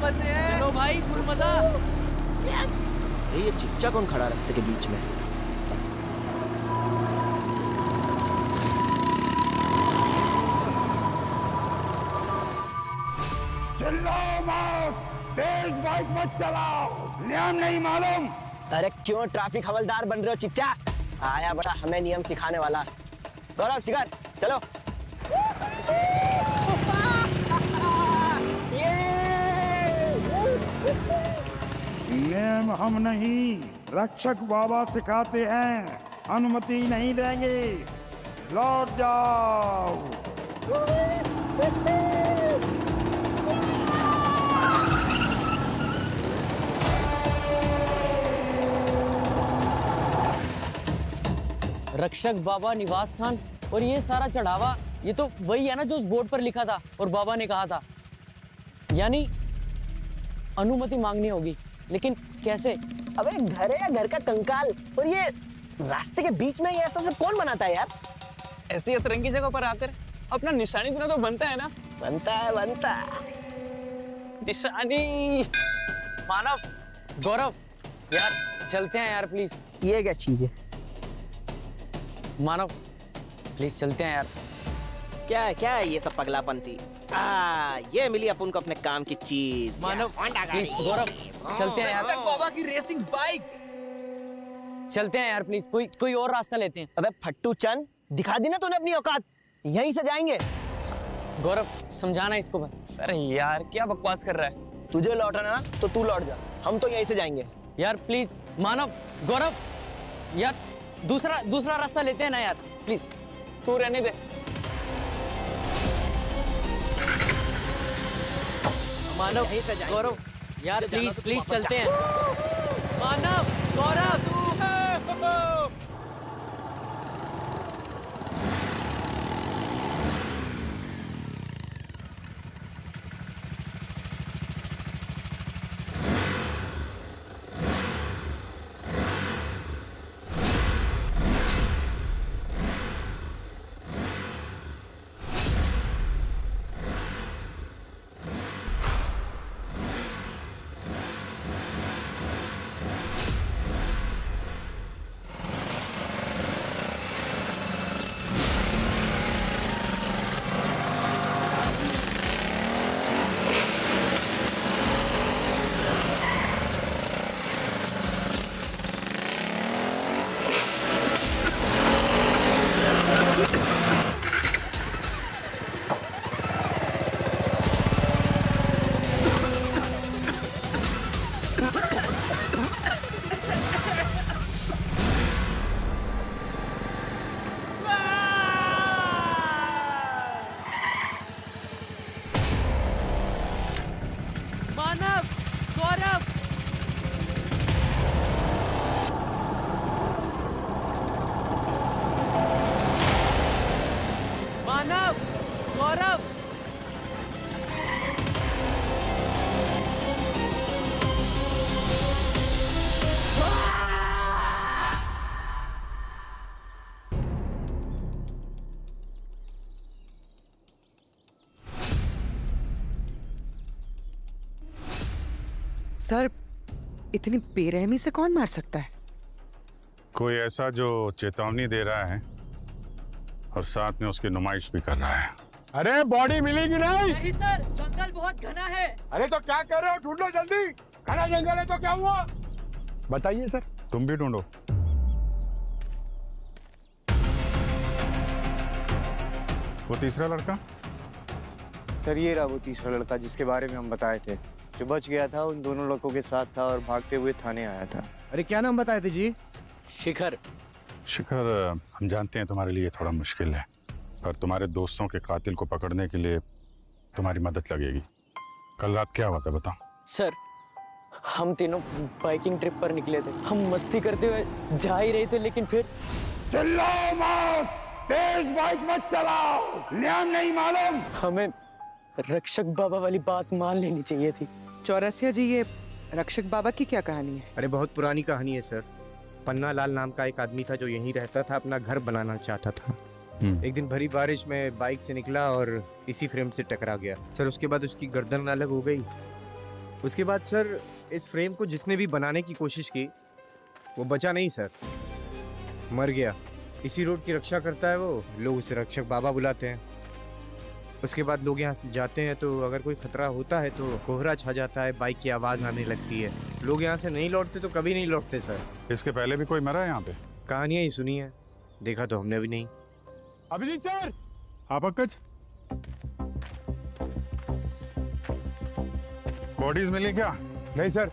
मजे हैं। चलो भाई फुल मजा। यस। ये चिच्चा कौन खड़ा रास्ते के बीच में? चिल्लाओ मत, तेज बाइक मत चलाओ, नियम नहीं मालूम? अरे क्यों ट्रैफिक हवलदार बन रहे हो चिच्चा? आया बड़ा हमें नियम सिखाने वाला। गौरव शिखर चलो। नियम हम नहीं, रक्षक बाबा सिखाते हैं, अनुमति नहीं देंगे, लौट जाओ। रक्षक बाबा निवास स्थान और ये सारा चढ़ावा, ये तो वही है ना जो उस बोर्ड पर लिखा था और बाबा ने कहा था। यानी अनुमति मांगनी होगी, लेकिन कैसे? अबे घर है या घर का कंकाल, और ये रास्ते के बीच में ये ऐसा सब कौन बनाता है यार? ऐसी अतरंगी जगह पर आकर अपना निशानी बिना तो बनता है ना। बनता है बनता है। निशानी। मानव, गौरव, यार चलते हैं यार प्लीज। ये क्या चीज है? मानव प्लीज चलते हैं यार। क्या है ये सब पगलापंती? ये मिली अपन को अपने काम की चीज। मानव प्लीज, गौरव चलते हैं यार। रक्षक बाबा की रेसिंग बाइक। चलते हैं यार प्लीज, कोई और रास्ता लेते हैं। अबे फट्टू चंद, दिखा दी ना तूने अपनी औकात, यहीं से जाएंगे। गौरव समझाना इसको भाई। अरे यार क्या बकवास कर रहा है? तुझे लौटना ना तो तू लौट जा, हम तो यहीं से जाएंगे। यार प्लीज मानव, गौरव, यार दूसरा रास्ता लेते हैं ना यार प्लीज। तू रहने दे। मानव, गौरव, यार प्लीज चलते हैं। मानव, गौरव, मानव, गौरव, मानव, गौरव, सर इतनी बेरहमी से कौन मार सकता है? कोई ऐसा जो चेतावनी दे रहा है और साथ में उसकी नुमाइश भी कर रहा है। अरे बॉडी मिलेगी नहीं? नहीं सर, जंगल बहुत घना है। अरे तो क्या कर रहे हो? ढूंढो जल्दी, घना जंगल है तो क्या हुआ? बताइए सर। तुम भी ढूंढो। वो तीसरा लड़का? सर ये रहा वो तीसरा लड़का जिसके बारे में हम बताए थे, जो बच गया था, उन दोनों लड़कों के साथ था और भागते हुए थाने आया था। अरे क्या नाम बताए थे जी? शिखर। शिखर, हम जानते हैं तुम्हारे लिए थोड़ा मुश्किल है, पर तुम्हारे दोस्तों के कातिल को पकड़ने के लिए तुम्हारी मदद लगेगी। कल रात क्या हुआ था बताओ। सर हम तीनों बाइकिंग ट्रिप पर निकले थे, हम मस्ती करते हुए जा ही रहे थे, लेकिन फिर चिल्लाओ मत, तेज बाइक मत चलाओ, नियम नहीं मालूम? हमें रक्षक बाबा वाली बात मान लेनी चाहिए थी। चौरसिया जी, ये रक्षक बाबा की क्या कहानी है? अरे बहुत पुरानी कहानी है सर। पन्ना लाल नाम का एक आदमी था जो यहीं रहता था, अपना घर बनाना चाहता था। एक दिन भरी बारिश में बाइक से निकला और इसी फ्रेम से टकरा गया। सर उसके बाद उसकी गर्दन अलग हो गई उसके बाद सर इस फ्रेम को जिसने भी बनाने की कोशिश की वो बचा नहीं सर, मर गया। इसी रोड की रक्षा करता है वो, लोग उसे रक्षक बाबा बुलाते हैं। उसके बाद लोग यहाँ से जाते हैं तो अगर कोई खतरा होता है तो कोहरा छा जाता है, बाइक की आवाज़ आने लगती है। लोग यहाँ से नहीं लौटते तो कभी नहीं लौटते सर। इसके पहले भी कोई मरा है यहाँ पे? कहानियाँ ही सुनी है, देखा तो हमने भी नहीं। अभिजीत सर, हाँ पंकज, बॉडीज मिली क्या? नहीं सर,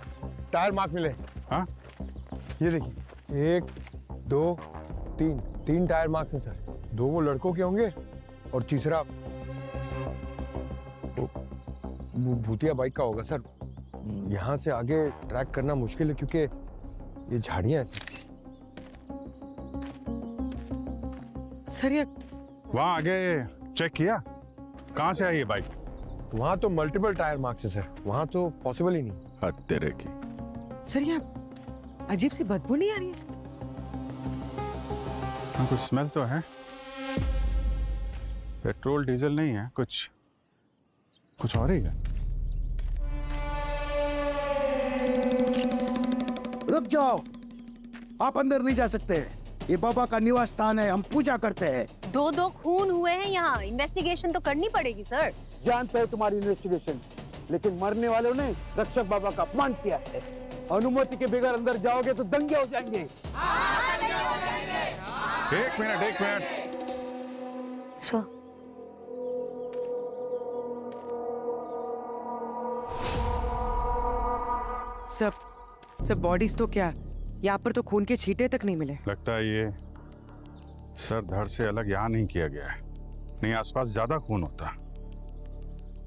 टायर मार्क मिले। हाँ, ये देखिए, 1 2 3 टायर मार्क्स हैं सर। 2 वो लड़कों के होंगे और तीसरा वो भूतिया बाइक का होगा सर। यहाँ से आगे ट्रैक करना मुश्किल है क्योंकि ये झाड़ियाँ हैं सर। सर ये वहाँ आगे चेक किया? कहाँ से आई ये बाइक? वहाँ तो मल्टीपल टायर मार्क्स है सर, वहाँ तो पॉसिबल ही नहीं। हद तेरे की। सर ये अजीब सी बदबू नहीं आ रही है? हाँ, कुछ स्मेल तो है। पेट्रोल डीजल नहीं है, कुछ और ही है। रुक जाओ, आप अंदर नहीं जा सकते। ये बाबा का निवास स्थान है, हम पूजा करते हैं। 2 खून हुए हैं यहाँ, इन्वेस्टिगेशन तो करनी पड़ेगी सर। जानते हैं तुम्हारी इन्वेस्टिगेशन, लेकिन मरने वालों ने रक्षक बाबा का अपमान किया है। अनुमति के बगैर अंदर जाओगे तो दंगे हो जाएंगे। एक मिनट। सर सब बॉडीज तो क्या, यहाँ पर तो खून के छींटे तक नहीं मिले। लगता है ये सर धड़ से अलग यहाँ नहीं किया गया है, नहीं आसपास ज्यादा खून होता।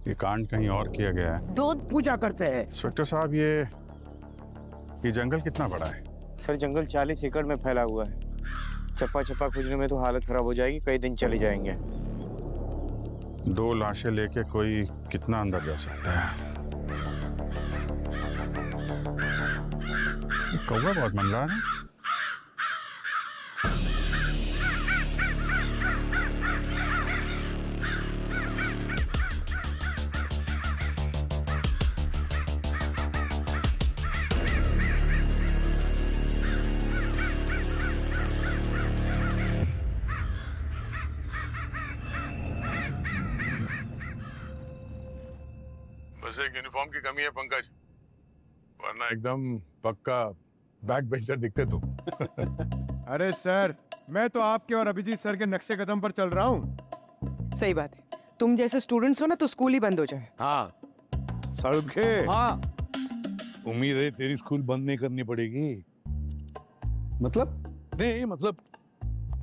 ये कांड कहीं और किया गया है। 2 पूजा करते हैं। इंस्पेक्टर साहब, ये जंगल कितना बड़ा है? सर जंगल 40 एकड़ में फैला हुआ है। चप्पा खोजने में तो हालत खराब हो जाएगी, कई दिन चले जाएंगे। 2 लाशें लेके कोई कितना अंदर जा सकता है? कौवा बहुत मंडरा है। बस एक यूनिफॉर्म की कमी है पंकज, वरना एकदम पक्का बैक बेंचर दिखते तुम। अरे सर, मैं तो आपके और अभिजीत सर के नक्शे कदम पर चल रहा हूँ। सही बात है, तुम जैसे स्टूडेंट्स हो ना तो स्कूल ही बंद हो जाए। हाँ सड़के, हाँ उम्मीद है तेरी स्कूल बंद नहीं करनी पड़ेगी। मतलब नहीं मतलब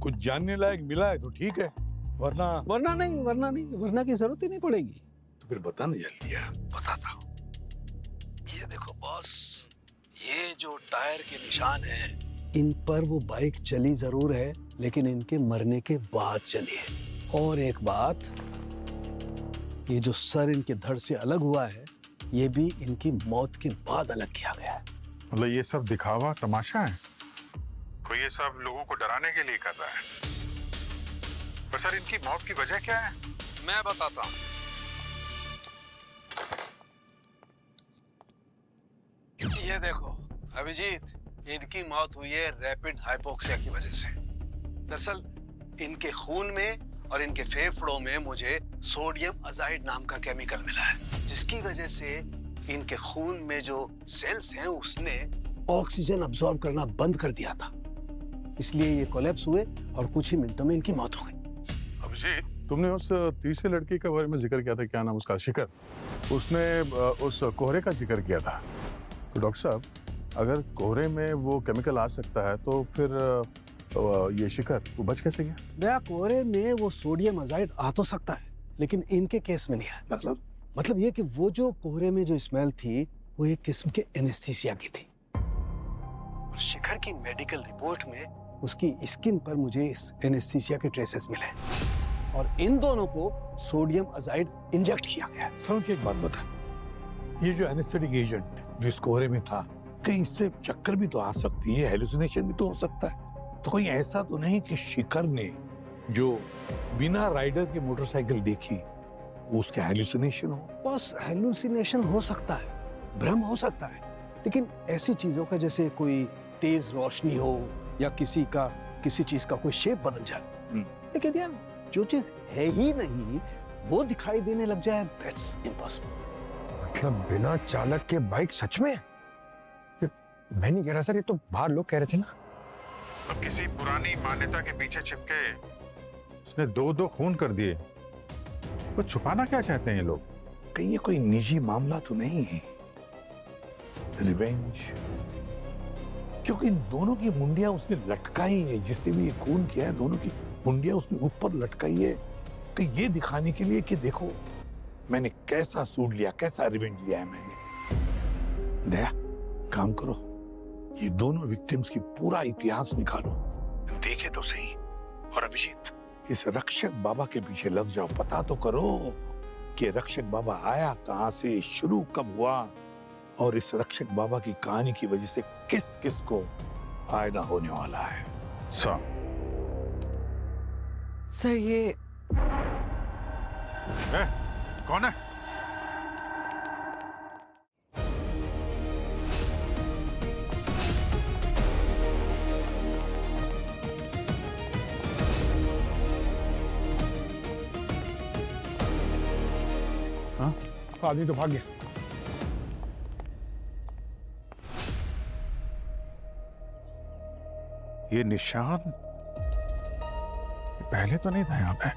कुछ जानने लायक मिला है तो ठीक है, वरना नहीं, वरना की जरूरत ही नहीं पड़ेगी। तो फिर बता ना जल्दी यार। बताता हूँ। ये देखो बॉस, ये जो टायर के निशान हैं, इन पर वो बाइक चली जरूर है, लेकिन इनके मरने के बाद चली है। और एक बात, ये जो सर इनके धड़ से अलग हुआ है, ये भी इनकी मौत के बाद अलग किया गया है। मतलब ये सब दिखावा तमाशा है? कोई ये सब लोगों को डराने के लिए कर रहा है? पर सर इनकी मौत की वजह क्या है? मैं बताता हूँ। ये देखो अभिजीत, इनकी मौत हुई है रैपिड हाइपोक्सिया की वजह से। दरअसल इनके खून में और इनके फेफड़ों में मुझे सोडियम अजाइड नाम का केमिकल मिला है, जिसकी वजह से इनके खून में जो सेल्स हैं उसने ऑक्सीजन अब्सॉर्ब करना बंद कर दिया था, इसलिए ये कोलैप्स हुए और कुछ ही मिनटों में इनकी मौत हो गई। अभिजीत, तुमने उस तीसरे लड़की के बारे में जिक्र किया था, क्या नाम उसका? शिखर। उसने उस कोहरे का जिक्र किया था। तो डॉक्टर साहब, अगर कोहरे में वो केमिकल आ सकता है तो फिर ये शिखर वो बच कैसे गया? दया, कोहरे में वो सोडियम अजाइड आ तो सकता है, लेकिन इनके केस में नहीं आया। मतलब ये कि वो जो कोहरे में जो स्मेल थी वो एक किस्म के एनेस्थीसिया की थी। और शिखर की मेडिकल रिपोर्ट में उसकी स्किन पर मुझे इस एनेस्थीसिया के ट्रेसेस मिले और इन दोनों को सोडियम अजाइड इंजेक्ट किया गया। समझ के एक बात बता, ये जो एनेस्थेटिक एजेंट जो इस कोहरे में था, कहीं इससे चक्कर भी तो आ सकती है, हेलुसिनेशन भी तो हो सकता है। तो कोई ऐसा तो नहीं कि शिखर ने जो बिना राइडर की मोटरसाइकिल देखी उसके हेलुसिनेशन हो? बस हेलुसिनेशन हो सकता है, भ्रम हो सकता है, लेकिन ऐसी चीजों का जैसे कोई तेज रोशनी हो या किसी चीज का कोई शेप बदल जाए, लेकिन यार जो चीज है ही नहीं वो दिखाई देने लग जाए, दैट्स इम्पॉसिबल। मतलब बिना चालक के बाइक सच में? मैं नहीं कह रहा सर, ये तो बाहर लोग कह रहे थे ना। अब किसी पुरानी मान्यता के पीछे छिपके उसने दो खून कर दिए, तो छुपाना क्या चाहते हैं ये लोग? कहीं ये कोई निजी मामला तो नहीं है? रिवेंज? क्योंकि इन दोनों की मुंडियां उसने लटकाई है, जिसने भी ये खून किया है दोनों की मुंडियां उसने ऊपर लटकाई है, कि ये दिखाने के लिए कि देखो मैंने कैसा सूट लिया, कैसा रिवेंज लिया है मैंने। दया, काम करो, ये दोनों विक्टिम्स की पूरा इतिहास निकालो, देखे तो सही। और अभिजीत, इस रक्षक बाबा के पीछे लग जाओ, पता तो करो कि रक्षक बाबा आया कहां से, शुरू कब हुआ, और इस रक्षक बाबा की कहानी की वजह से किस किस को फायदा होने वाला है। सर ये कौन है? हाँ, आदमी तो भाग गया। ये निशान पहले तो नहीं था यहाँ पे।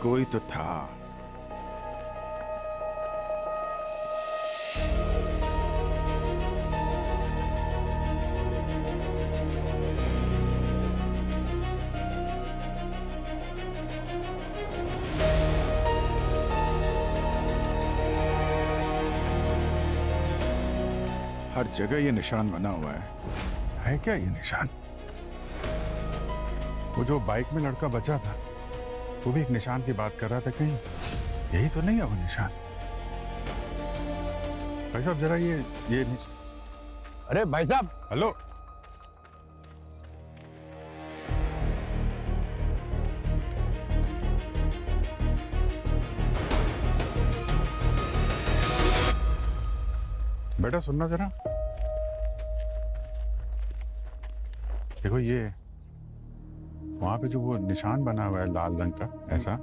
कोई तो था। हर जगह ये निशान बना हुआ है क्या ये निशान? वो जो बाइक में लड़का बचा था वो भी एक निशान की बात कर रहा था, कहीं यही तो नहीं है वो निशान? भाई साहब जरा ये अरे भाई साहब, हेलो, बेटा सुनना जरा, देखो ये वहां पे जो वो निशान बना हुआ है लाल रंग का, ऐसा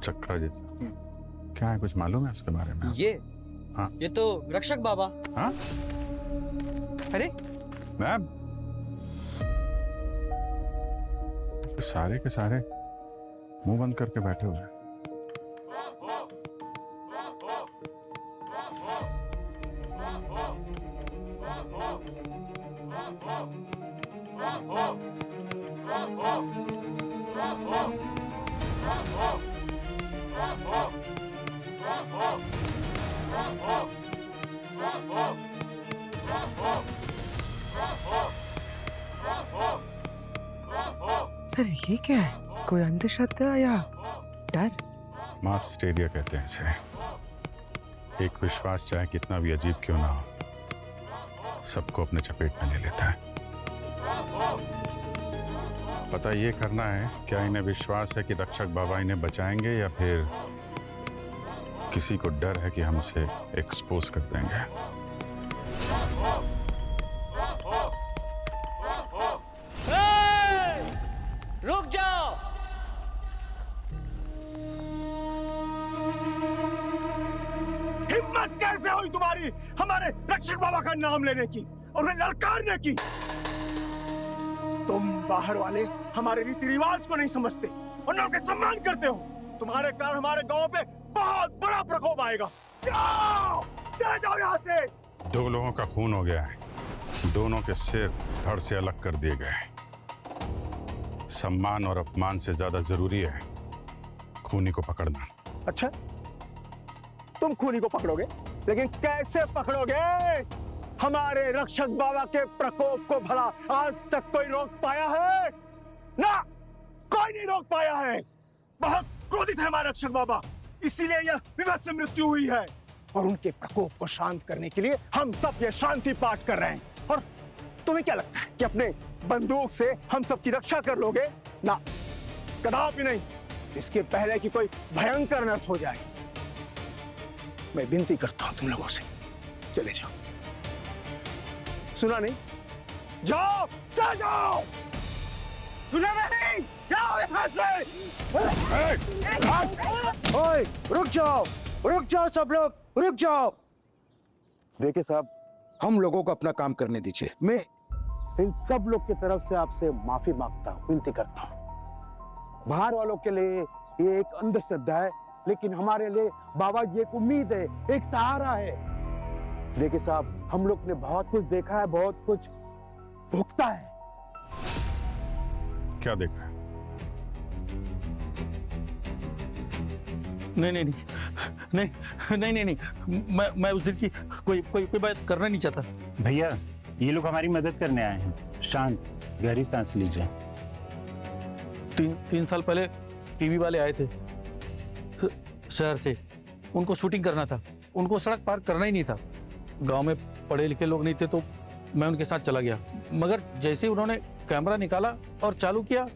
चक्र जैसा, क्या है, कुछ मालूम है उसके बारे में? ये हाँ, ये तो रक्षक बाबा। हाँ? अरे मैम, सारे के सारे मुंह बंद करके बैठे हुए हैं। सर ये क्या है? कोई अंधश्रद्धा या डर? मास हिस्टेरिया कहते हैं इसे। एक विश्वास चाहे कितना भी अजीब क्यों ना हो, सबको अपने चपेट में ले लेता है। पता ये करना है क्या इन्हें विश्वास है कि रक्षक बाबा इन्हें बचाएंगे, या फिर किसी को डर है कि हम इसे एक्सपोज कर देंगे। रुक जाओ। हिम्मत कैसे हुई तुम्हारी हमारे रक्षक बाबा का नाम लेने की और उन्हें ललकारने की? तुम बाहर वाले हमारे रीति रिवाज को नहीं समझते और न उनके सम्मान करते हो। तुम्हारे कारण हमारे गांव पे बहुत बड़ा प्रकोप आएगा। जाओ, चले जाओ यहाँ से। 2 लोगों का खून हो गया है, दोनों के सिर धड़ से अलग कर दिए गए। सम्मान और अपमान से ज्यादा जरूरी है खूनी को पकड़ना। अच्छा, तुम खूनी को पकड़ोगे, लेकिन कैसे पकड़ोगे? हमारे रक्षक बाबा के प्रकोप को भला आज तक कोई रोक पाया है? ना, कोई नहीं रोक पाया है। बहुत क्रोधित है हमारे रक्षक बाबा, इसीलिए यह विभत्स मृत्यु हुई है। और उनके प्रकोप को शांत करने के लिए हम सब ये शांति पाठ कर रहे हैं। और तुम्हें क्या लगता है कि अपने बंदूक से हम सब की रक्षा कर लोगे? ना, कदापि नहीं। इसके पहले कि कोई भयंकर अनर्थ हो जाए। मैं विनती करता हूं तुम लोगों से, चले जाओ। सुना नहीं? जाओ, चले जाओ। सुना नहीं? जाओ यहाँ से। ओए, रुक जाओ सब लोग, रुक जाओ। देखिए साहब, हम लोगों को अपना काम करने दीजिए। मैं इन सब लोग की तरफ से आपसे माफी मांगता हूँ, विनती करता हूँ। बाहर वालों के लिए ये एक अंधश्रद्धा है, लेकिन हमारे लिए बाबा जी एक उम्मीद है, एक सहारा है। देखिए साहब, हम लोग ने बहुत कुछ देखा है, बहुत कुछ भुगता है। क्या देखा है? नहीं, मैं उस दिन की कोई बात करना नहीं चाहता। भैया, ये लोग हमारी मदद करने आए हैं। शांत, गहरी सांस लीजिए। 3 साल पहले टीवी वाले आए थे शहर से, उनको शूटिंग करना था, उनको सड़क पार करना ही नहीं था। गांव में पढ़े लिखे लोग नहीं थे तो मैं उनके साथ चला गया, मगर जैसे ही उन्होंने कैमरा निकाला और चालू किया,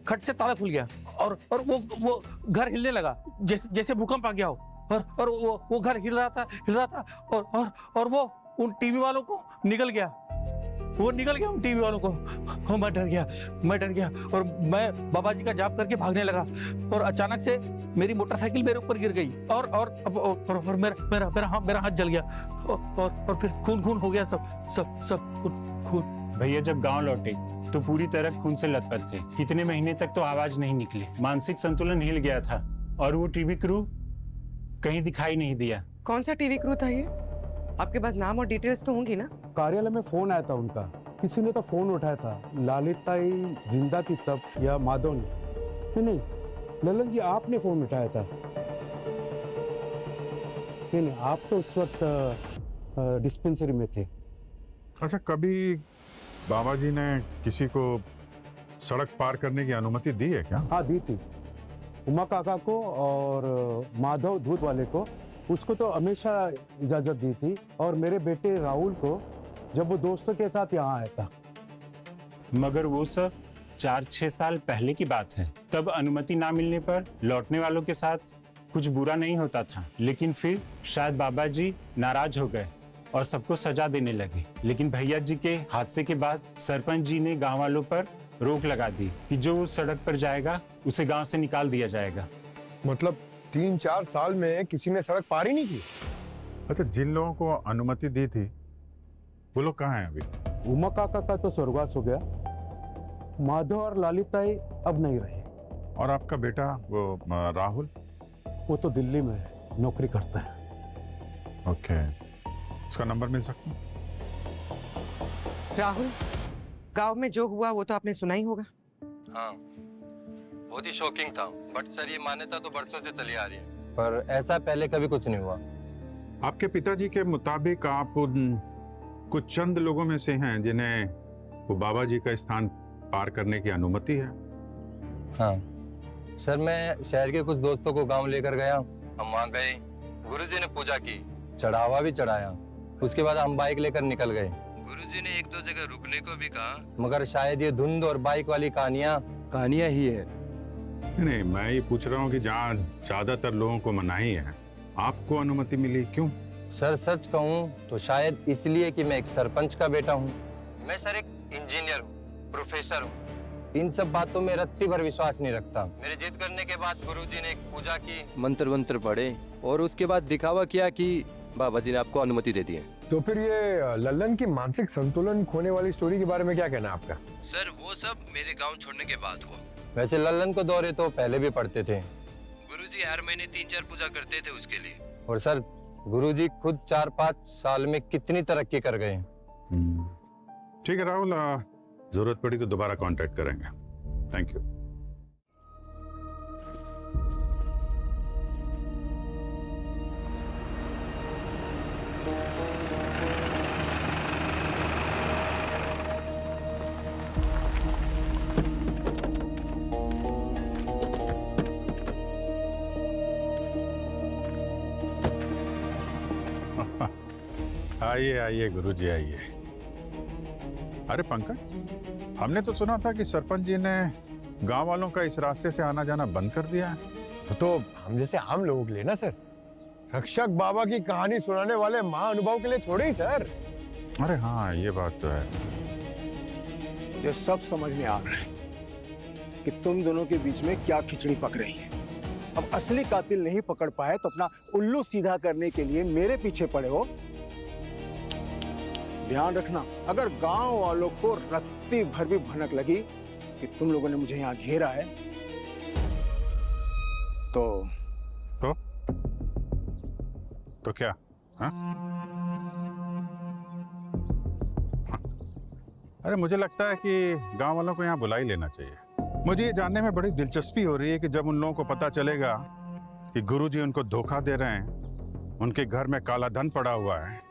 खट से ताला खुल गया और वो घर हिलने लगा, जैसे भूकंप आ गया हो। और वो घर हिल रहा था और वो उन टीवी वालों को निकल गया उन टीवी वालों को। मैं डर गया और मैं बाबा जी का जाप करके भागने लगा और अचानक से मेरी मोटरसाइकिल मेरे ऊपर गिर गई और मेरा हाथ जल गया और फिर खून हो गया, सब खून। भैया, जब गांव लौटे तो पूरी तरह खून से लथपथ थे। कितने महीने तक तो आवाज नहीं निकली, मानसिक संतुलन हिल गया था और वो टीवी क्रू कहीं दिखाई नहीं दिया। कौन सा टीवी क्रू था ये? आपके पास नाम और डिटेल्स तो होंगी ना? कार्यालय में फोन आया था उनका, किसी ने तो फोन उठाया था। ललिताई जिंदा थी तब या माधव ने? नहीं, ललन जी आपने फोन उठाया था। नहीं, आप तो उस वक्त डिस्पेंसरी में थे। अच्छा, कभी बाबा जी ने किसी को सड़क पार करने की अनुमति दी है क्या? हाँ, दी थी। उमा काका को और माधव दूध वाले को, उसको तो हमेशा इजाजत दी थी। और मेरे बेटे राहुल को, जब वो दोस्तों के साथ यहाँ आया था। मगर वो सब 4-6 साल पहले की बात है। तब अनुमति ना मिलने पर लौटने वालों के साथ कुछ बुरा नहीं होता था, लेकिन फिर शायद बाबा जी नाराज हो गए और सबको सजा देने लगे। लेकिन भैया जी के हादसे के बाद सरपंच जी ने गांव वालों पर रोक लगा दी कि जो उस सड़क पर जाएगा उसे गांव से निकाल दिया जाएगा। मतलब 3-4 साल में किसी ने सड़क पार ही नहीं की? अच्छा, जिन लोगों को अनुमति दी थी वो लोग कहाँ हैं अभी? उमा काका का तो स्वर्गवास हो गया, माधव और ललिताई अब नहीं रहे। और आपका बेटा वो राहुल? वो तो दिल्ली में नौकरी करता है। ओके, उसका नंबर मिल सकता है? राहुल, गांव में जो हुआ वो तो आपने सुना ही होगा। हाँ, बहुत ही शॉकिंग था, बट सर ये मान्यता तो बरसों से चली आ रही है, पर ऐसा पहले कभी कुछ नहीं हुआ। आपके पिताजी के मुताबिक आप उन कुछ चंद लोगों में से हैं जिन्हें वो बाबा जी का स्थान पार करने की अनुमति है? हाँ सर, मैं शहर के कुछ दोस्तों को गांव लेकर गया। हम वहाँ गए, गुरुजी ने पूजा की, चढ़ावा भी चढ़ाया। उसके बाद हम बाइक लेकर निकल गए। गुरुजी ने 1-2 जगह रुकने को भी कहा, मगर शायद ये धुंध और बाइक वाली कहानियां ही है। नहीं, मैं ये पूछ रहा हूँ कि जहाँ ज्यादातर लोगों को मनाही है, आपको अनुमति मिली क्यों? सर सच कहूँ तो शायद इसलिए कि मैं एक सरपंच का बेटा हूँ। मैं सर एक इंजीनियर हूँ, प्रोफेसर हूँ। इन सब बातों में रत्ती भर विश्वास नहीं रखता। मेरी जिद करने के बाद गुरुजी ने एक पूजा की, मंत्र वंत्र पढ़े और उसके बाद दिखावा किया कि बाबा जी ने आपको अनुमति दे दी है। तो फिर ये ललन की मानसिक संतुलन खोने वाली स्टोरी के बारे में क्या कहना है आपका? सर वो सब मेरे गांव छोड़ने के बाद हुआ। वैसे ललन को दौरे तो पहले भी पड़ते थे। गुरुजी हर महीने 3-4 पूजा करते थे उसके लिए। और सर गुरुजी खुद 4-5 साल में कितनी तरक्की कर गए। ठीक है राहुल, जरूरत पड़ी तो दोबारा कांटेक्ट करेंगे। Thank you. आइए आइए गुरुजी आइए। अरे पंकज, हमने तो सुना था कि सरपंच जी ने गांव वालों का इस रास्ते से आना जाना बंद कर दिया है। तो हम जैसे आम लोगों के लिए ना सर, रक्षक बाबा की कहानी सुनाने वाले महाअनुभव के लिए थोड़े ही सर। अरे हाँ, ये बात तो है। मुझे सब समझ में आ रहा है कि तुम दोनों के बीच में क्या खिचड़ी पक रही है। अब असली कातिल नहीं पकड़ पाए तो अपना उल्लू सीधा करने के लिए मेरे पीछे पड़े हो। ध्यान रखना, अगर गांव वालों को रत्ती भर भी भनक लगी कि तुम लोगों ने मुझे यहां घेरा है तो क्या? हाँ? अरे मुझे लगता है कि गांव वालों को यहाँ बुला ही लेना चाहिए। मुझे ये जानने में बड़ी दिलचस्पी हो रही है कि जब उन लोगों को पता चलेगा कि गुरुजी उनको धोखा दे रहे हैं, उनके घर में काला धन पड़ा हुआ है,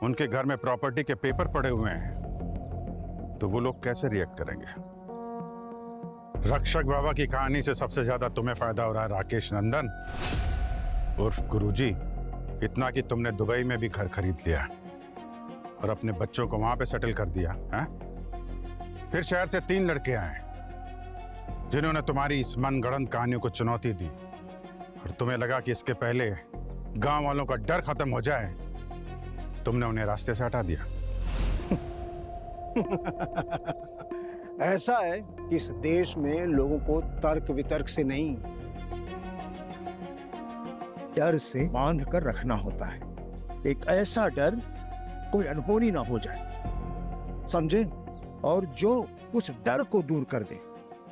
उनके घर में प्रॉपर्टी के पेपर पड़े हुए हैं, तो वो लोग कैसे रिएक्ट करेंगे? रक्षक बाबा की कहानी से सबसे ज्यादा तुम्हें फायदा हो रहा है राकेश नंदन उर्फ गुरुजी। इतना कि तुमने दुबई में भी घर खरीद लिया और अपने बच्चों को वहां पे सेटल कर दिया है? फिर शहर से 3 लड़के आए जिन्होंने तुम्हारी इस मनगढ़ंत कहानियों को चुनौती दी और तुम्हें लगा कि इसके पहले गांव वालों का डर खत्म हो जाए, तुमने उन्हें रास्ते से हटा दिया। ऐसा है कि इस देश में लोगों को तर्क वितर्क से नहीं, डर से बांध कर रखना होता है। एक ऐसा डर कोई अनहोनी ना हो जाए, समझे? और जो उस डर को दूर कर दे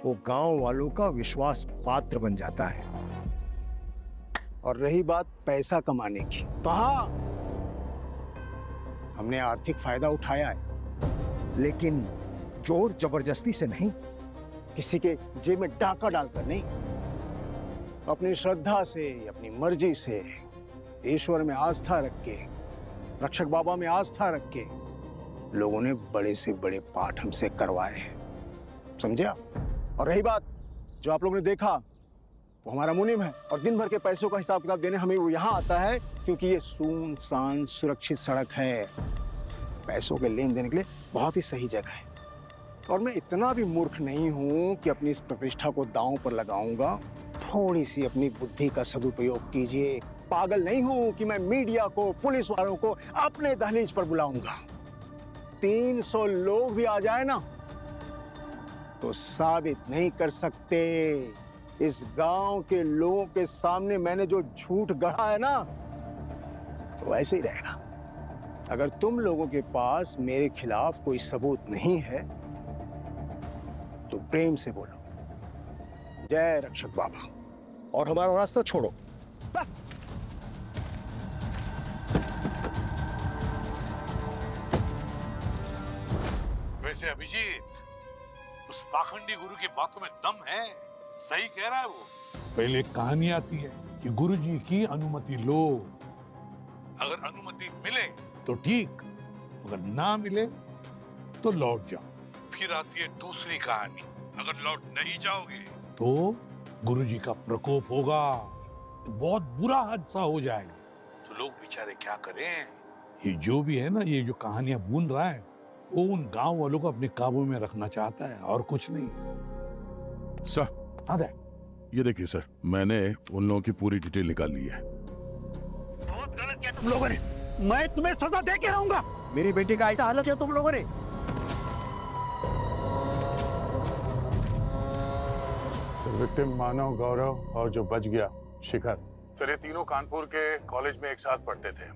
वो गांव वालों का विश्वास पात्र बन जाता है। और रही बात पैसा कमाने की, तो हाँ, हमने आर्थिक फायदा उठाया है, लेकिन जोर जबरदस्ती से नहीं, किसी के जेब में डाका डालकर नहीं, अपनी श्रद्धा से, अपनी मर्जी से, ईश्वर में आस्था रख के, रक्षक बाबा में आस्था रख के लोगों ने बड़े से बड़े पाठ हमसे करवाए हैं, समझे? और रही बात जो आप लोगों ने देखा, वो हमारा मुनीम है और दिन भर के पैसों का हिसाब किताब देने हमें वो यहाँ आता है, क्योंकि ये सुनसान सुरक्षित सड़क है, पैसों के लेन देन के लिए बहुत ही सही जगह है। और मैं इतना भी मूर्ख नहीं हूं कि अपनी इस प्रतिष्ठा को दांव पर लगाऊंगा। थोड़ी सी अपनी बुद्धि का सदुपयोग कीजिए। पागल नहीं हूं कि मैं मीडिया को, पुलिस वालों को अपने दहलीज पर बुलाऊंगा। 300 लोग भी आ जाए ना तो साबित नहीं कर सकते इस गांव के लोगों के सामने मैंने जो झूठ गढ़ा है ना, तो वैसे ही रहेगा। अगर तुम लोगों के पास मेरे खिलाफ कोई सबूत नहीं है तो प्रेम से बोलो जय रक्षक बाबा और हमारा रास्ता छोड़ो। वैसे अभिजीत, उस पाखंडी गुरु की बातों में दम है, सही कह रहा है वो। पहले एक कहानी आती है कि गुरुजी की अनुमति लो, अगर अनुमति मिले तो ठीक, अगर ना मिले तो लौट जाओ। फिर आती है दूसरी कहानी, अगर लौट नहीं जाओगे तो गुरुजी का प्रकोप होगा, बहुत बुरा हादसा हो जाएगा। तो लोग बेचारे क्या करें? ये जो भी है ना, ये जो कहानियां बुन रहा है, वो उन गांव वालों को अपने काबू में रखना चाहता है और कुछ नहीं। सर, ये देखिए सर, मैंने उन लोगों की पूरी डिटेल निकाल ली है। बहुत गलत किया तुम लोगों ने, मैं तुम्हें सजा दे के रहूंगा। मेरी बेटी का ऐसा हालत किया तुम लोगों ने। विक्टिम मानव, गौरव और जो बच गया शिखर, सर ये तीनों कानपुर के कॉलेज में एक साथ पढ़ते थे।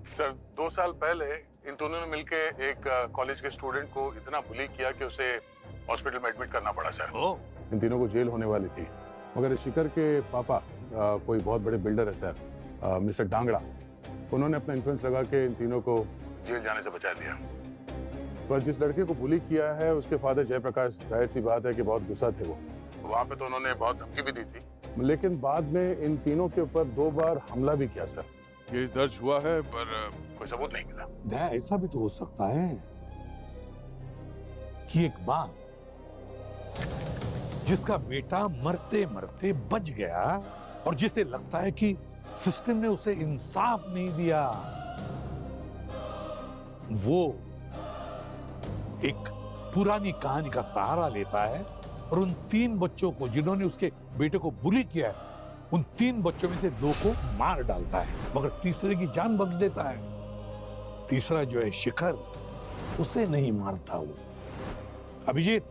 सर 2 साल पहले इन दोनों ने मिलके एक कॉलेज के स्टूडेंट को इतना बुली किया कि उसे हॉस्पिटल में एडमिट करना पड़ा सर। इन तीनों को जेल होने वाली थी, मगर शिखर के पापा कोई बहुत बड़े बिल्डर है सर, मिस्टर डांगड़ा, उन्होंने अपना इन्फ्लुएंस लगा के इन तीनों को जेल जाने से बचा लिया। पर जिस लड़के को बुली किया है उसके फादर जयप्रकाश, जाहिर सी बात है कि बहुत गुस्सा थे वो। वहाँ पे तो उन्होंने बहुत धमकी भी दी थी, लेकिन बाद में इन तीनों के ऊपर 2 बार हमला भी किया सर। केस दर्ज हुआ है पर कोई सबूत नहीं मिला। ऐसा भी तो हो सकता है कि एक बाप जिसका बेटा मरते मरते बच गया और जिसे लगता है कि सिस्टम ने उसे इंसाफ नहीं दिया, वो एक पुरानी कहानी का सहारा लेता है और उन 3 बच्चों को जिन्होंने उसके बेटे को बुली किया है, उन 3 बच्चों में से 2 को मार डालता है, मगर तीसरे की जान बख्श देता है। तीसरा जो है शिखर, उसे नहीं मारता वो। अभिजीत,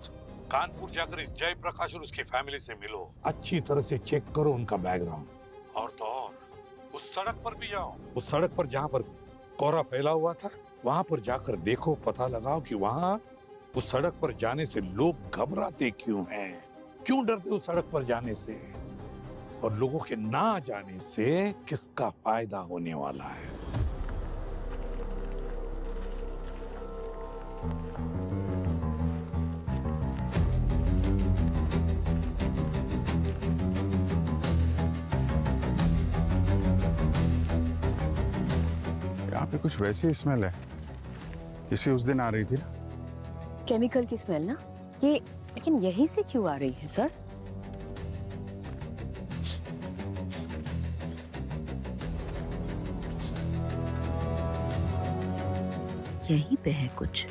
कानपुर जाकर इस जयप्रकाश और उसकी फैमिली से मिलो, अच्छी तरह से चेक करो उनका बैकग्राउंड। और तो और उस सड़क पर भी जाओ, उस सड़क पर जहां पर कोहरा फैला हुआ था, वहां पर जाकर देखो, पता लगाओ कि वहां उस सड़क पर जाने से लोग घबराते क्यों हैं, क्यों डरते उस सड़क पर जाने से, और लोगों के ना जाने से किसका फायदा होने वाला है। यहाँ पे कुछ वैसी स्मेल है, किसी उस दिन आ रही थी ना। केमिकल की स्मेल ना ये, लेकिन यहीं से क्यों आ रही है सर? यहीं पे है कुछ।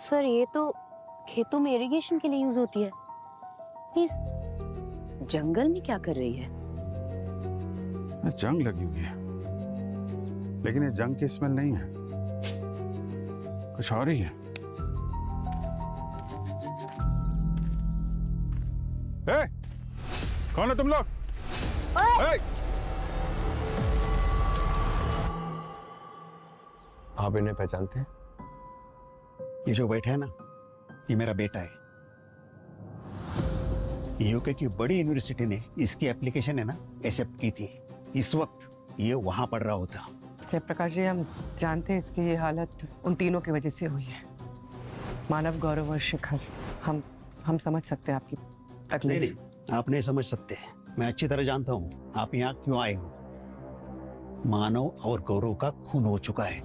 सर ये तो खेतों में इरिगेशन के लिए यूज होती है, इस जंगल में क्या कर रही है? जंग लगी हुई है, लेकिन ये जंग की स्मेल नहीं है, कुछ और ही है। ए, कौन है तुम लोग? आप इन्हें पहचानते हैं? ये जो बैठा है ना, ये मेरा बेटा है। यूके की बड़ी यूनिवर्सिटी ने इसकी एप्लीकेशन है ना एक्सेप्ट की थी। इस वक्त ये वहां पढ़ रहा होता। जयप्रकाश जी, हम जानते हैं इसकी ये हालत उन तीनों की वजह से हुई है, मानव, गौरव और शिखर। हम समझ सकते हैं आपकी तकलीफ। नहीं, आप नहीं समझ सकते। मैं अच्छी तरह जानता हूँ आप यहाँ क्यों आए हो। मानव और गौरव का खून हो चुका है,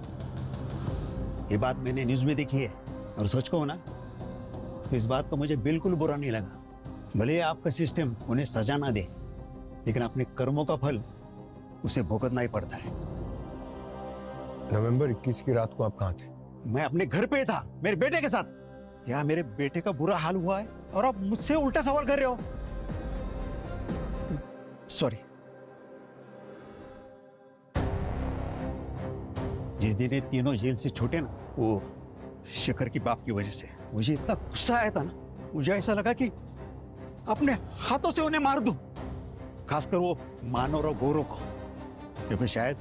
ये बात मैंने न्यूज में देखी है। और सोच को ना, इस बात को मुझे बिल्कुल बुरा नहीं लगा। भले आपका सिस्टम उन्हें सजा ना दे, लेकिन अपने कर्मों का फल उसे भुगतना ही पड़ता है। नवंबर 21 की रात को आप कहाँ थे? मैं अपने घर पे था, मेरे बेटे के साथ। यहाँ मेरे बेटे का बुरा हाल हुआ है और आप मुझसे उल्टा सवाल कर रहे हो। सॉरी। जिस दिन ये तीनों जेल से छूटे ना, वो शिखर की बाप की वजह से मुझे इतना गुस्सा आया था ना, मुझे ऐसा लगा कि अपने हाथों से उन्हें मार दूं, खासकर वो मानव और गौरव को, क्योंकि शायद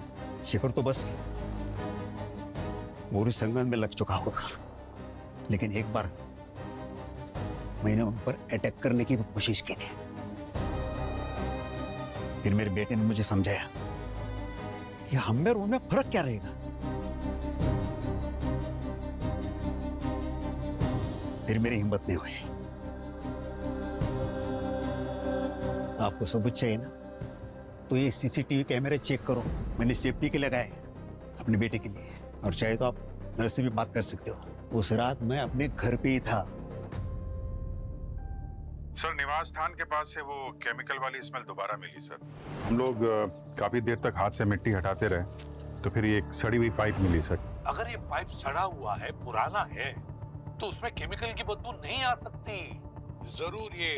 शिखर तो बस गौरी संगम में लग चुका होगा। लेकिन एक बार मैंने उन पर अटैक करने की कोशिश की थी। फिर मेरे बेटे ने मुझे समझाया कि हम में और उनमें फर्क क्या रहेगा। फिर मेरी हिम्मत नहीं हुई। आपको सबूत चाहिए ना, तो ये सीसीटीवी कैमरे चेक करो। मैंने सेफ्टी के लगाए अपने बेटे के लिए, और चाहे तो आप मेरे से भी बात कर सकते हो। उस रात मैं अपने घर पे ही था। सर, निवास स्थान के पास से वो केमिकल वाली स्मेल दोबारा मिली सर। हम लोग काफी देर तक हाथ से मिट्टी हटाते रहे, तो फिर ये एक सड़ी हुई पाइप मिली सर। अगर ये पाइप सड़ा हुआ है, पुराना है, तो उसमें केमिकल की बदबू नहीं आ सकती। जरूर ये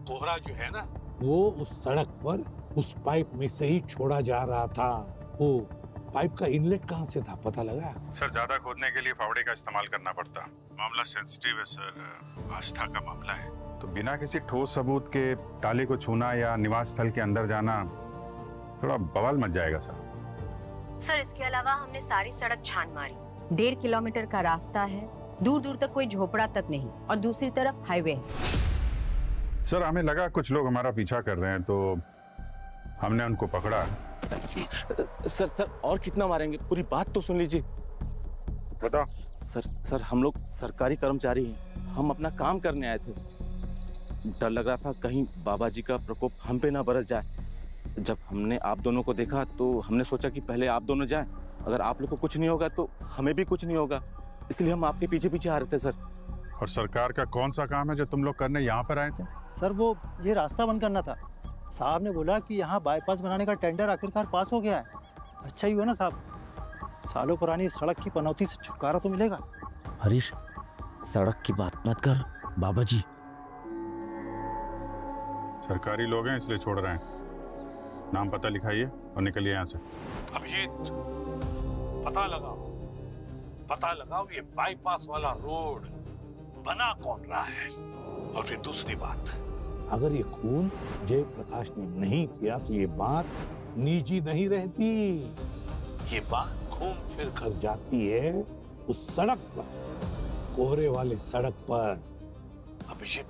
कोहरा जो है ना, वो उस सड़क पर उस पाइप में से ही छोड़ा जा रहा था। वो पाइप का इनलेट कहाँ से था, पता लगा? सर, ज्यादा खोदने के लिए फावड़े का इस्तेमाल करना पड़ता। मामला सेंसिटिव है सर, आस्था का मामला है, तो बिना किसी ठोस सबूत के ताले को छूना या निवास स्थल के अंदर जाना थोड़ा बवाल मच जाएगा सर। सर, इसके अलावा हमने सारी सड़क छान मारी। 1.5 किलोमीटर का रास्ता है, दूर दूर तक कोई झोपड़ा तक नहीं, और दूसरी तरफ हाईवे है। सर, हमें लगा कुछ लोग हमारा पीछा कर रहे हैं, तो हमने उनको पकड़ा। सर और कितना मारेंगे, पूरी बात तो सुन लीजिए। बताओ। सर हम लोग सरकारी कर्मचारी हैं, हम अपना काम करने आए थे। डर लग रहा था कहीं बाबा जी का प्रकोप हम पे ना बरस जाए। जब हमने आप दोनों को देखा तो हमने सोचा कि पहले आप दोनों जाएं, अगर आप लोग को कुछ नहीं होगा तो हमें भी कुछ नहीं होगा, इसलिए हम आपके पीछे पीछे आ रहे थे सर। और सरकार का कौन सा काम है जो तुम लोग करने यहाँ पर आए थे? सर, वो ये रास्ता बंद करना था। साहब ने बोला कि यहाँ बाईपास बनाने का टेंडर आखिरकार पास हो गया है। अच्छा ही हुआ ना साहब, सालों पुरानी सड़क की पनौती से छुटकारा तो मिलेगा। हरीश, सड़क की बात मत कर बाबा जी। सरकारी लोग हैं इसलिए छोड़ रहे हैं। नाम पता लिखाइए और निकलिए यहाँ से। अभिजीत, पता लगाओ ये बाईपास वाला रोड बना कौन रहा है। और फिर दूसरी बात, अगर ये खून जयप्रकाश ने नहीं किया तो ये बात निजी नहीं रहती, ये बात घूम फिर कर जाती है उस सड़क पर, कोहरे वाले सड़क पर। अभिजीत,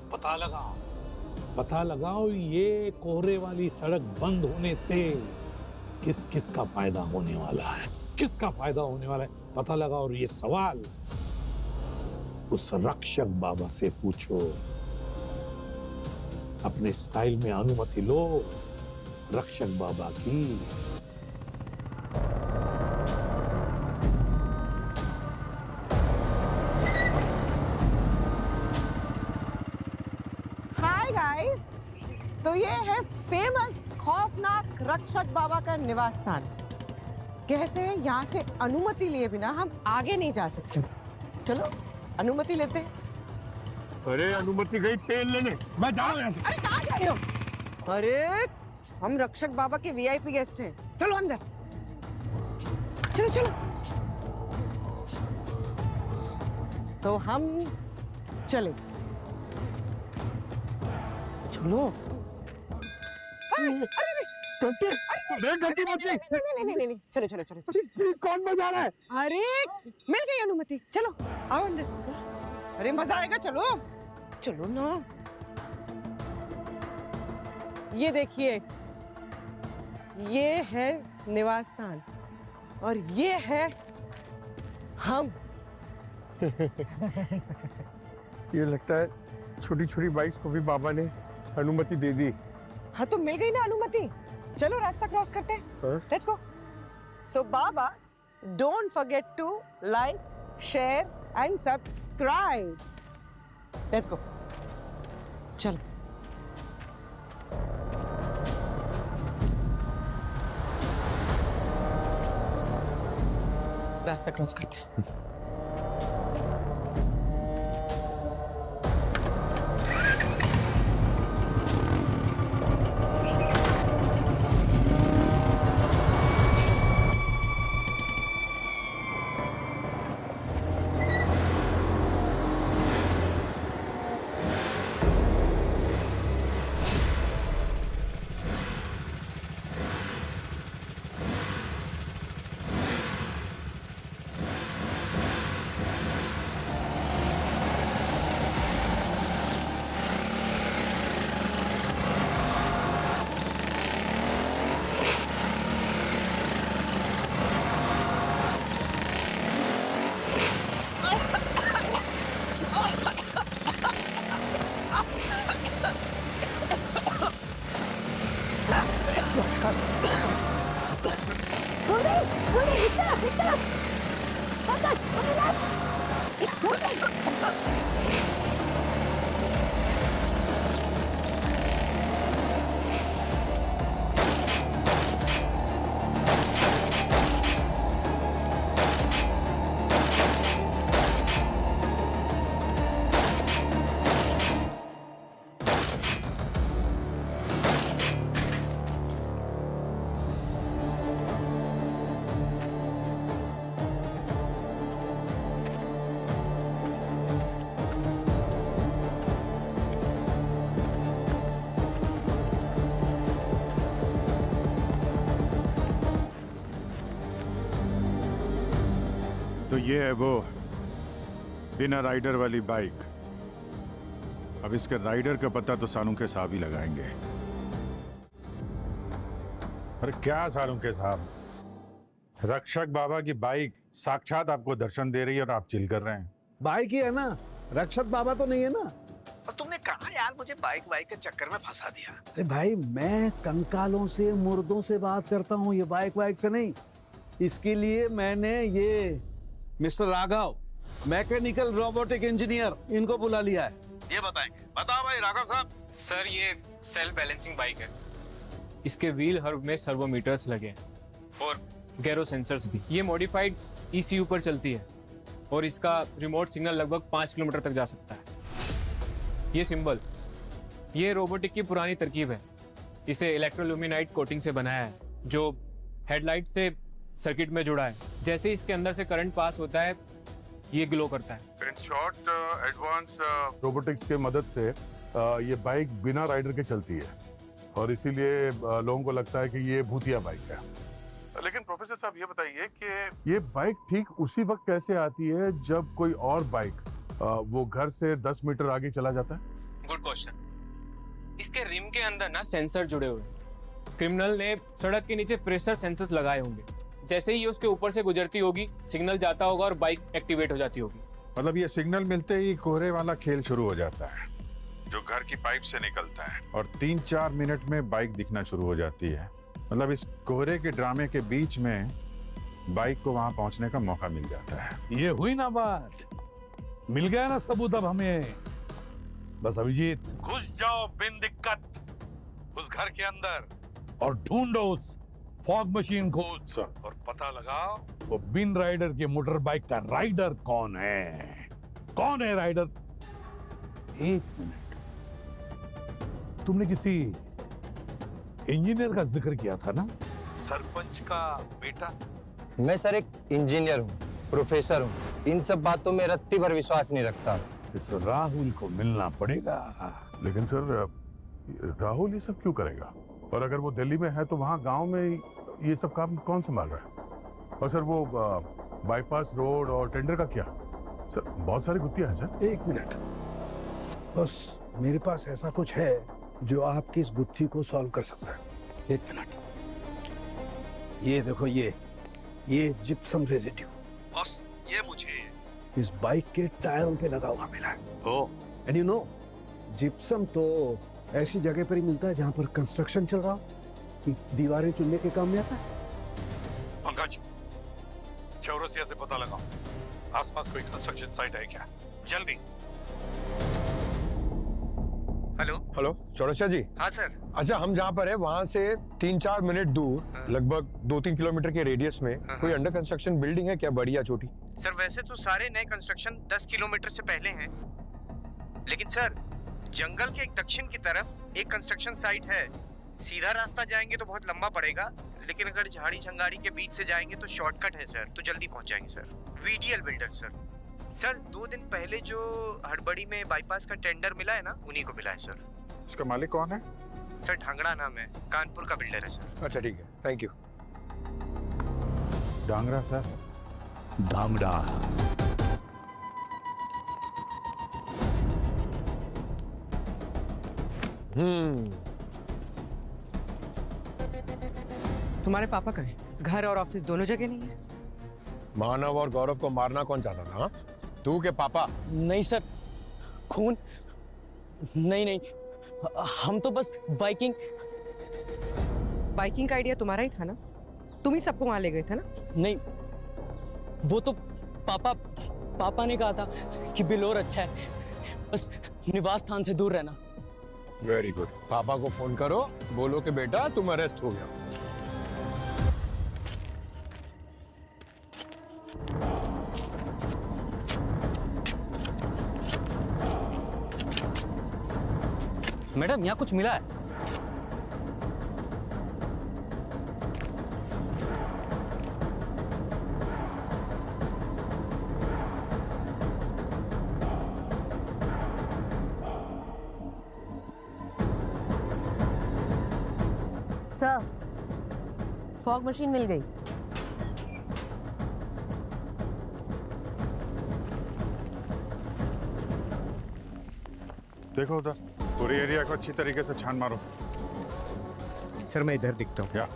पता लगाओ ये कोहरे वाली सड़क बंद होने से किस किस का फायदा होने वाला है, किसका फायदा होने वाला है पता लगाओ। और ये सवाल उस रक्षक बाबा से पूछो। अपने स्टाइल में अनुमति लो रक्षक बाबा की। हाय गाइस, तो ये है फेमस खौफनाक रक्षक बाबा का निवास स्थान। कहते हैं यहाँ से अनुमति लिए बिना हम आगे नहीं जा सकते। चलो अनुमति लेते हैं। अरे अनुमति गई तेल लेने, मैं जा रहा हूँ यहाँ से। अरे कहाँ जा रहे हो? अरे हम रक्षक बाबा के वीआईपी गेस्ट हैं, चलो अंदर। चलो चलो। तो हम चले। चलो। घंटी बज गई। नहीं, चलो चलो चलो। कौन बजा रहा है? अरे मिल गई अनुमति, चलो आओ अंदर। अरे मजा आएगा, चलो चलो ना। ये देखिए, ये है निवास स्थान और ये है हम। ये लगता है छोटी छोटी बाइक्स को भी बाबा ने अनुमति दे दी। हाँ तो मिल गई ना अनुमति, चलो रास्ता क्रॉस करते हैं। Let's go. सो बाबा, don't forget to like, share and subscribe. Let's go. चलो। रास्ता क्रॉस करते हैं। तो ये है वो बिना राइडर वाली बाइक। अब इसके राइडर का पता तो सालुंके साहब ही लगाएंगे। अरे क्या सालुंके साहब, रक्षक बाबा की बाइक साक्षात आपको दर्शन दे रही है और आप चिल कर रहे हैं। बाइक ही है ना, रक्षक बाबा तो नहीं है ना। और तुमने कहा यार मुझे बाइक के चक्कर में फंसा दिया। अरे भाई, मैं कंकालों से, मुर्दों से बात करता हूँ, ये बाइक से नहीं। इसके लिए मैंने ये mister Raghav, mechanical robotic engineer, इनको बुला लिया है। ये बताएंगे। बताओ भाई राघव साहब। सर, ये सेल्फ बैलेंसिंग बाइक है। इसके व्हील हर्ब में सर्वोमीटर्स लगे हैं और गैरो सेंसर्स भी। ये मॉडिफाइड ECU पर चलती है और इसका रिमोट सिग्नल लगभग 5 किलोमीटर तक जा सकता है। ये सिंबल, ये रोबोटिक की पुरानी तरकीब है। इसे इलेक्ट्रोल्यूमिनाइट कोटिंग से बनाया है जो हेडलाइट से सर्किट में जुड़ा है। जैसे ही इसके अंदर से करंट पास होता है ये ग्लो करता है। इन शॉर्ट, एडवांस रोबोटिक्स के मदद से ये बाइक बिना राइडर के चलती है और इसीलिए लोगों को लगता है कि ये भूतिया बाइक है। लेकिन प्रोफेसर साहब ये बताइए कि ये बाइक ठीक उसी वक्त कैसे आती है जब कोई और बाइक वो घर से 10 मीटर आगे चला जाता है? Good question. इसके रिम के अंदर ना सेंसर जुड़े हुए हैं। क्रिमिनल ने सड़क के नीचे प्रेशर सेंसर्स लगाए होंगे। जैसे ही उसके ऊपर से गुजरती होगी सिग्नल जाता होगा और बाइक एक्टिवेट हो जाती होगी। मतलब ये सिग्नल मिलते ही कोहरे वाला खेल शुरू हो जाता है जो घर की पाइप से निकलता है और 3-4 मिनट में बाइक दिखना शुरू हो जाती है। मतलब इस कोहरे के ड्रामे के बीच में बाइक को वहां पहुंचने का मौका मिल जाता है। ये हुई ना बात, मिल गया ना सबूत अब हमें। बस अभिजीत घुस जाओ बिन दिक्कत उस घर के अंदर और ढूंढो उस फॉग मशीन को और पता लगाओ वो बिन राइडर के मोटर बाइक का राइडर कौन है। कौन है राइडर? एक मिनट, तुमने किसी इंजीनियर का जिक्र किया था ना, सरपंच का बेटा? मैं सर एक इंजीनियर हूँ, प्रोफेसर हूँ। इन सब बातों में रत्ती भर विश्वास नहीं रखता। इस राहुल को मिलना पड़ेगा। लेकिन सर राहुल ये सब क्यों करेगा? और अगर वो दिल्ली में है तो वहाँ गांव में ये सब काम कौन संभाल रहा है? और सर वो बाईपास रोड और टेंडर का क्या? सर बहुत सारी गुत्थियां हैं सर। एक मिनट, बस मेरे पास ऐसा कुछ है जो आपकी इस गुत्थी को सॉल्व कर सकता है। एक मिनट, ये देखो, ये जिप्सम रेजिड्यू बॉस, ये मुझे इस बाइक के टायरों पे लगा हुआ मिला है। ओह, एंड यू नो, जिप्सम तो ऐसी जगह पर ही मिलता है जहां पर कंस्ट्रक्शन चल रहा हो, दीवारें चुनने के काम में आता है। पंकज, चौरसिया से पता लगाओ आसपास कोई कंस्ट्रक्शन साइट है क्या, जल्दी। हेलो हेलो, चौरसिया जी। हाँ सर। अच्छा, हम जहाँ पर है वहाँ से 3-4 मिनट दूर लगभग 2-3 किलोमीटर के रेडियस में कोई अंडर कंस्ट्रक्शन बिल्डिंग है क्या, बड़ी या छोटी? सर वैसे तो सारे नए कंस्ट्रक्शन 10 किलोमीटर से पहले हैं, लेकिन सर जंगल के एक दक्षिण की तरफ एक कंस्ट्रक्शन साइट है। सीधा रास्ता जाएंगे तो बहुत लंबा पड़ेगा, लेकिन अगर झाड़ी झंगाड़ी के बीच से जाएंगे तो शॉर्टकट है सर, तो जल्दी पहुंच जाएंगे sir. VDL builders sir. Sir 2 दिन पहले जो हड़बड़ी में बाईपास का टेंडर मिला है ना, उन्हीं को मिला है सर। इसका मालिक कौन है? सर ढांगड़ा नाम है, कानपुर का बिल्डर है सर। अच्छा ठीक है, थैंक यू। डांगरा सर? डांगड़ा। तुम्हारे पापा का है, घर और ऑफिस दोनों जगह नहीं है। मानव और गौरव को मारना कौन चाहता था? तू के पापा? नहीं सर, खून नहीं, हम तो बस बाइकिंग का आइडिया तुम्हारा ही था ना? तुम ही सबको वहां ले गए थे ना? नहीं, वो तो पापा ने कहा था कि बिलोर अच्छा है, बस निवास स्थान से दूर रहना। Very good. पापा को फोन करो, बोलो कि बेटा तुम अरेस्ट हो गया। मैडम, यहाँ कुछ मिला है? सर, फॉग मशीन मिल गई। देखो उधर, पूरी एरिया को अच्छी तरीके से छान मारो। सर मैं इधर दिखता हूँ क्या?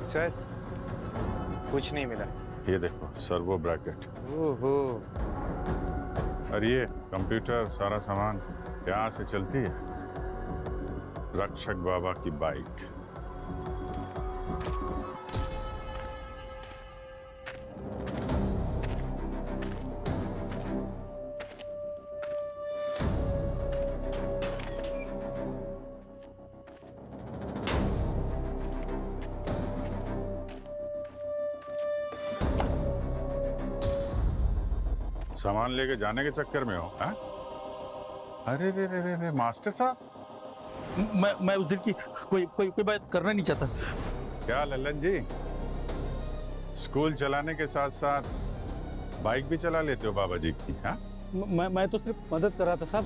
सर कुछ नहीं मिला। ये देखो, सर्वो ब्रैकेट। ओहो। और ये कंप्यूटर, सारा सामान यहाँ से चलती है। रक्षक बाबा की बाइक। सामान लेके जाने के चक्कर में हो? हाँ? अरे रे रे रे रे मास्टर साहब, मैं उस दिन की कोई बात करना नहीं चाहता। क्या लल्लन जी, स्कूल चलाने के साथ साथ बाइक भी चला लेते हो बाबा जी की? हाँ? मैं तो सिर्फ मदद कर रहा था साहब।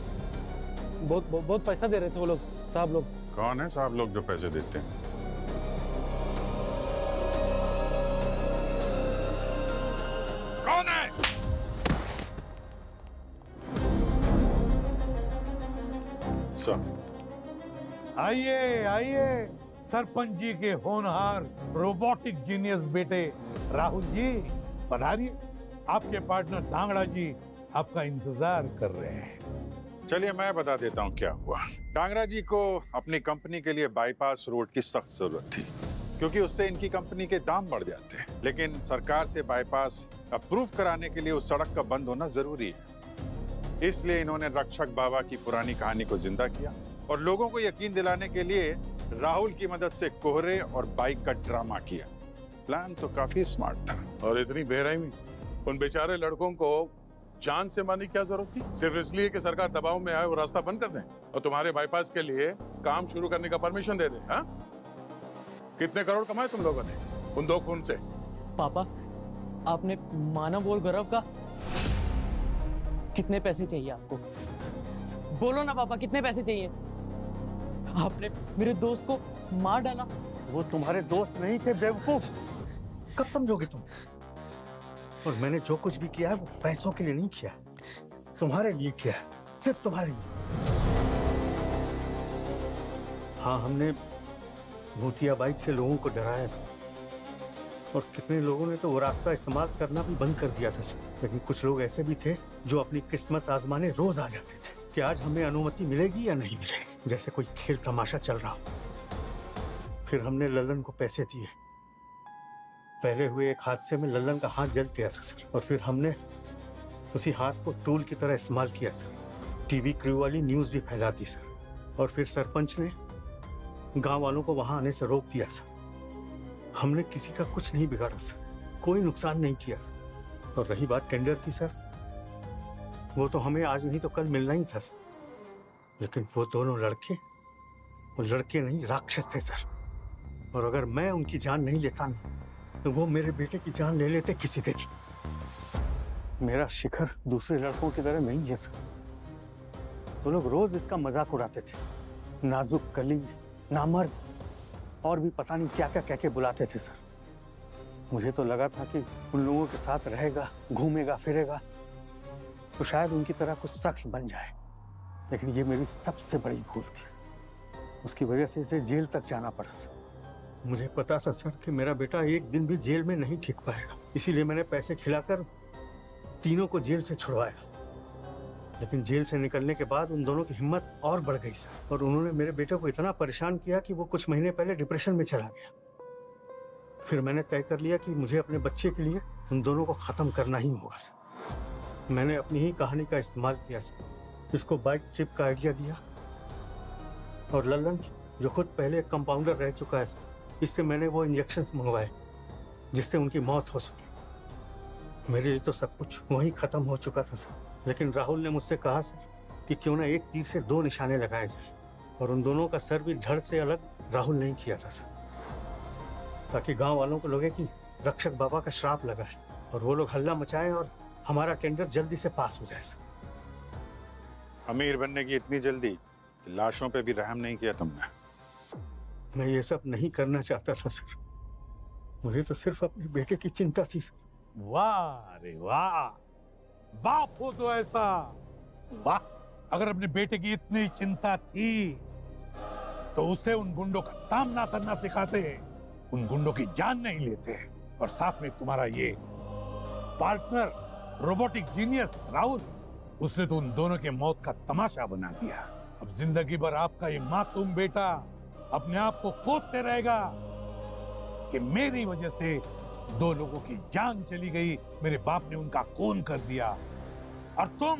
बहुत पैसा दे रहे थे वो लोग, साहब लोग। कौन है साहब लोग जो पैसे देते हैं? कौन है? आइए आइए, सरपंच जी के होनहार रोबोटिक जीनियस बेटे राहुल जी पधारिए। आपके पार्टनर धांगड़ा जी आपका इंतजार कर रहे हैं। चलिए मैं बता देता हूँ क्या हुआ। कांगड़ा जी को अपनी कंपनी के लिए बाईपास रोड की सख्त जरूरत थी, क्योंकि उससे इनकी कंपनी के दाम बढ़ जाते हैं। लेकिन सरकार से बाईपास अप्रूव कराने के लिए उस सड़क का बंद होना जरूरी है। इसलिए इन्होंने रक्षक बाबा की पुरानी कहानी को जिंदा किया और लोगों को यकीन दिलाने के लिए राहुल की मदद से कोहरे और बाइक का ड्रामा किया। प्लान तो काफी स्मार्ट था। और इतनी बेरहमी, उन बेचारे लड़कों को जान से मारने की क्या जरूरत थी? सिर्फ इसलिए कि सरकार दबाव में आए और रास्ता बंद कर दे और तुम्हारे बाईपास के लिए काम शुरू करने का परमिशन दे दे। हाँ? कितने करोड़ कमाए तुम लोगों ने उन 2 खून से? पापा, आपने मानव और गौरव का कितने पैसे चाहिए आपको? बोलो ना पापा, कितने पैसे चाहिए? आपने मेरे दोस्त को मार डाला। वो तुम्हारे दोस्त नहीं थे बेवकूफ, कब समझोगे तुम? और मैंने जो कुछ भी किया है वो पैसों के लिए नहीं किया, तुम्हारे लिए किया है, सिर्फ तुम्हारे लिए। हाँ, हमने भूतिया बाइक से लोगों को डराया सर, और कितने लोगों ने तो वो रास्ता इस्तेमाल करना भी बंद कर दिया था सर। लेकिन कुछ लोग ऐसे भी थे जो अपनी किस्मत आजमाने रोज आ जाते थे कि आज हमें अनुमति मिलेगी या नहीं मिलेगी, जैसे कोई खेल तमाशा चल रहा हो। फिर हमने लल्लन को पैसे दिए। पहले हुए एक हादसे में लल्लन का हाथ जल गया था सर, और फिर हमने उसी हाथ को टूल की तरह इस्तेमाल किया सर। टीवी क्रू वाली न्यूज़ भी फैला दी सर, और फिर सरपंच ने गांव वालों को वहां आने से रोक दिया सर। हमने किसी का कुछ नहीं बिगाड़ा सर, कोई नुकसान नहीं किया सर। और रही बात टेंडर की सर, वो तो हमें आज नहीं तो कल मिलना ही था सर। लेकिन वो दोनों लड़के, वो लड़के नहीं राक्षस थे सर, और अगर मैं उनकी जान नहीं लेता ना तो वो मेरे बेटे की जान ले लेते किसी दिन। मेरा शिखर दूसरे लड़कों की तरह नहीं है सर। वो लोग रोज इसका मजाक उड़ाते थे, नाजुक कली, नामर्द, और भी पता नहीं क्या क्या कह के बुलाते थे सर। मुझे तो लगा था कि उन लोगों के साथ रहेगा, घूमेगा फिरेगा तो शायद उनकी तरह कुछ शख्स बन जाए, लेकिन ये मेरी सबसे बड़ी भूल थी। उसकी वजह से इसे जेल तक जाना पड़ा सर। मुझे पता था सर कि मेरा बेटा एक दिन भी जेल में नहीं टिक पाएगा, इसीलिए मैंने पैसे खिलाकर तीनों को जेल से छुड़वाया। लेकिन जेल से निकलने के बाद उन दोनों की हिम्मत और बढ़ गई सर, और उन्होंने मेरे बेटे को इतना परेशान किया कि वो कुछ महीने पहले डिप्रेशन में चला गया। फिर मैंने तय कर लिया कि मुझे अपने बच्चे के लिए उन दोनों को खत्म करना ही होगा सर। मैंने अपनी ही कहानी का इस्तेमाल किया सर, इसको बाइक चिप का आइडिया दिया, और लल्लन जो खुद पहले एक कंपाउंडर रह चुका है सर, इससे मैंने वो इंजेक्शंस मंगवाए जिससे उनकी मौत हो सके। मेरे लिए तो सब कुछ वहीं खत्म हो चुका था सर, लेकिन राहुल ने मुझसे कहा सर कि क्यों ना एक तीर से 2 निशाने लगाए जाए, और उन दोनों का सर भी धड़ से अलग राहुल नहीं किया था सर, ताकि गांव वालों को लगे कि रक्षक बाबा का श्राप लगा है और वो लोग हल्ला मचाएं और हमारा टेंडर जल्दी से पास हो जाए सर। अमीर बनने की इतनी जल्दी, लाशों पे भी रहम नहीं किया तुमने। मैं ये सब नहीं करना चाहता था सर, मुझे तो सिर्फ अपने बेटे की चिंता थी सर। वाह रे वाह, बाप हो तो ऐसा। वाह, अगर अपने बेटे की इतनी चिंता थी तो उसे उन गुंडों का सामना करना सिखाते, उन गुंडों की जान नहीं लेते। और साथ में तुम्हारा ये पार्टनर रोबोटिक जीनियस राहुल, उसने तो उन दोनों के मौत का तमाशा बना दिया। अब जिंदगी भर आपका ये मासूम बेटा अपने आप को कोसते रहेगा कि मेरी वजह से 2 लोगों की जान चली गई, मेरे बाप ने उनका खून कर दिया, और तुम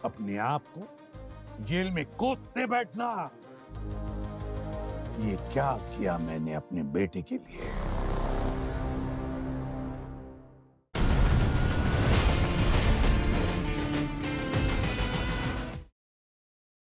अपने आप को जेल में कोसते बैठना। ये क्या किया मैंने अपने बेटे के लिए।